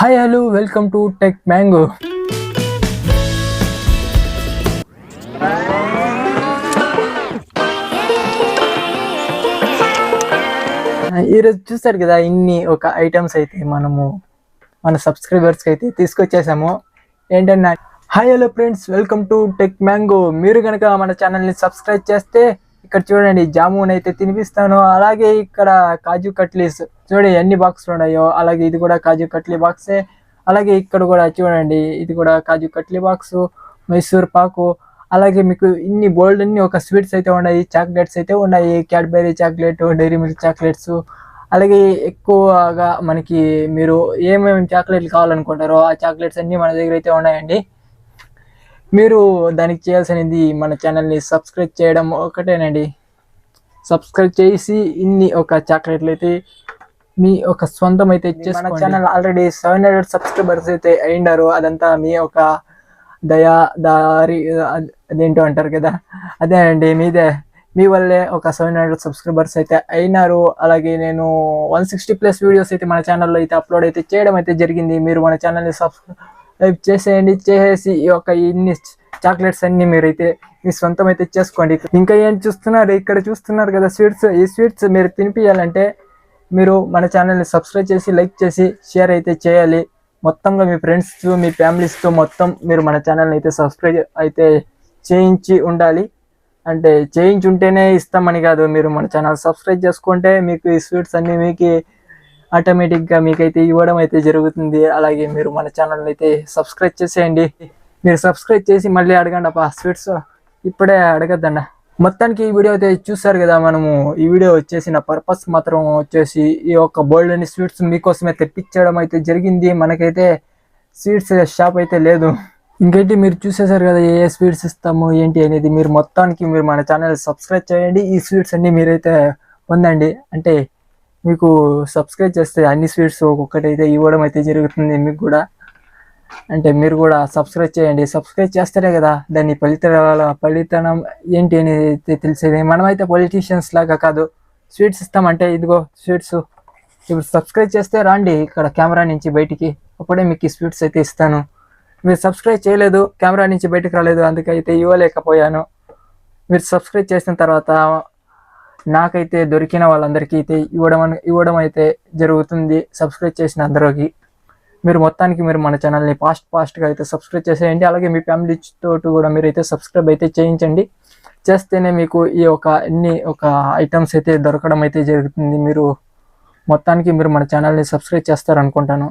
Hi hello welcome to tech mango. ఈరోజు చూస్తారు కదా, ఇన్ని ఒక ఐటమ్స్ అయితే మనము మన సబ్స్క్రైబర్స్కి అయితే తీసుకొచ్చేసాము. ఏంటన్నా, hi hello friends, welcome to tech mango. మీరు కనుక మన ఛానల్ని సబ్స్క్రైబ్ చేస్తే ఇక్కడ చూడండి జామున్ అయితే తినిపిస్తాను. అలాగే ఇక్కడ కాజు కట్లీస్ చూడండి ఎన్ని బాక్స్లు ఉన్నాయో. అలాగే ఇది కూడా కాజు కట్లీ బాక్సే. అలాగే ఇక్కడ కూడా చూడండి, ఇది కూడా కాజు కట్లీ బాక్స్, మైసూర్ పాకు. అలాగే మీకు ఇన్ని బోల్డ్ అన్ని ఒక స్వీట్స్ అయితే ఉన్నాయి, చాక్లెట్స్ అయితే ఉన్నాయి, Cadbury chocolate, dairy milk chocolates. అలాగే ఎక్కువగా మనకి మీరు ఏమేమి చాక్లెట్లు కావాలనుకుంటారో ఆ చాక్లెట్స్ అన్నీ మన దగ్గర అయితే ఉన్నాయండి. మీరు దానికి చేయాల్సినది మన ఛానల్ని సబ్స్క్రైబ్ చేయడం ఒకటేనండి. సబ్స్క్రైబ్ చేసి ఇన్ని ఒక చాక్లెట్లు అయితే మీ ఒక సొంతం అయితే మన ఛానల్ ఆల్రెడీ 700 సబ్స్క్రైబర్స్ అయితే అయినారు. అదంతా మీ ఒక దారి అదేంటో అంటారు కదా, అదే అండి, మీ వల్లే ఒక 700 సబ్స్క్రైబర్స్ అయితే అయినారు. అలాగే నేను 160+ వీడియోస్ అయితే మన ఛానల్లో అయితే అప్లోడ్ అయితే చేయడం అయితే జరిగింది. మీరు మన ఛానల్ని సబ్స్క్రైబ్ చేసేయండి. చేసేసి ఈ యొక్క ఇన్ని చాక్లెట్స్ అన్ని మీరైతే మీ సొంతం అయితే చేసుకోండి. ఇంకా ఏం చూస్తున్నారు, ఇక్కడ చూస్తున్నారు కదా స్వీట్స్. ఈ స్వీట్స్ మీరు తినిపించాలంటే మీరు మన ఛానల్ని సబ్స్క్రైబ్ చేసి, లైక్ చేసి, షేర్ అయితే చేయాలి. మొత్తంగా మీ ఫ్రెండ్స్, మీ ఫ్యామిలీస్తో మొత్తం మీరు మన ఛానల్ని అయితే సబ్స్క్రైబ్ అయితే చేయించి ఉండాలి. అంటే చేయించి ఉంటేనే ఇస్తామని కాదు, మీరు మన ఛానల్ సబ్స్క్రైబ్ చేసుకుంటే మీకు ఈ స్వీట్స్ అన్నీ మీకు ఆటోమేటిక్గా మీకైతే ఇవ్వడం అయితే జరుగుతుంది. అలాగే మీరు మన ఛానల్ని అయితే సబ్స్క్రైబ్ చేసేయండి. మీరు సబ్స్క్రైబ్ చేసి మళ్ళీ అడగండి అప్ప స్వీట్స్, ఇప్పుడే అడగద్దండి. మొత్తానికి ఈ వీడియో అయితే చూసారు కదా. మనము ఈ వీడియో వచ్చేసిన పర్పస్ మాత్రం వచ్చేసి ఈ యొక్క బోల్డ్ అని స్వీట్స్ మీకోసమే తెప్పించడం అయితే జరిగింది. మనకైతే స్వీట్స్ షాప్ అయితే లేదు. ఇంకేంటి, మీరు చూసేసారు కదా ఏ స్వీట్స్ ఇస్తాము ఏంటి అనేది. మీరు మొత్తానికి మీరు మన ఛానల్ సబ్స్క్రైబ్ చేయండి. ఈ స్వీట్స్ అన్నీ మీరైతే పొందండి. అంటే మీకు సబ్స్క్రైబ్ చేస్తే అన్ని స్వీట్స్ ఒక్కొక్కటి అయితే ఇవ్వడం అయితే జరుగుతుంది మీకు కూడా. అంటే మీరు కూడా సబ్స్క్రైబ్ చేయండి. సబ్స్క్రైబ్ చేస్తారే కదా దాని ఫలితనం ఏంటి అనేది తెలిసేది. మనమైతే పొలిటీషియన్స్ లాగా కాదు, స్వీట్స్ ఇస్తామంటే ఇదిగో స్వీట్స్. ఇప్పుడు సబ్స్క్రైబ్ చేస్తే రండి ఇక్కడ కెమెరా నుంచి బయటికి, అప్పుడే మీకు ఈ స్వీట్స్ అయితే ఇస్తాను. మీరు సబ్స్క్రైబ్ చేయలేదు, కెమెరా నుంచి బయటకు రాలేదు, అందుకైతే ఇవ్వలేకపోయాను. మీరు సబ్స్క్రైబ్ చేసిన తర్వాత నాకైతే దొరికిన వాళ్ళందరికీ అయితే ఇవ్వడం అయితే జరుగుతుంది. సబ్స్క్రైబ్ చేసిన అందరికి మీరు మొత్తానికి మీరు మన ఛానల్ని ఫాస్ట్గా అయితే సబ్స్క్రైబ్ చేసేయండి. అలాగే మీ ఫ్యామిలీ తోటి కూడా మీరైతే సబ్స్క్రైబ్ అయితే చేయించండి. చేస్తేనే మీకు ఈ అన్ని ఐటమ్స్ అయితే దొరకడం అయితే జరుగుతుంది. మీరు మొత్తానికి మీరు మన ఛానల్ని సబ్స్క్రైబ్ చేస్తారనుకుంటాను.